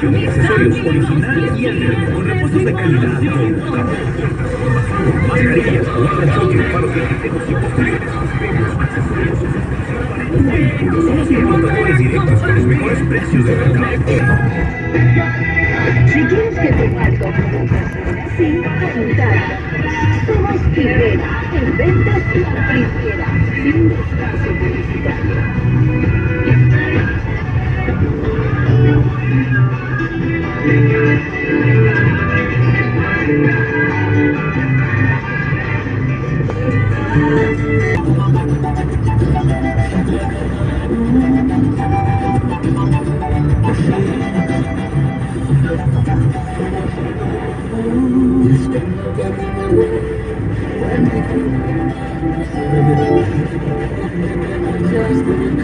atención y accesorios original y Alner, con repuestos de calidad. Mascarillas, enfoque, faros delanteros y posteriores. Un vehículo somos importadores directos con los mejores precios de mercado. Si quieres que tu marca o producto suene así, contáctanos. Somos Rivera, en ventas La Primera, sin espacio publicitario.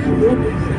Just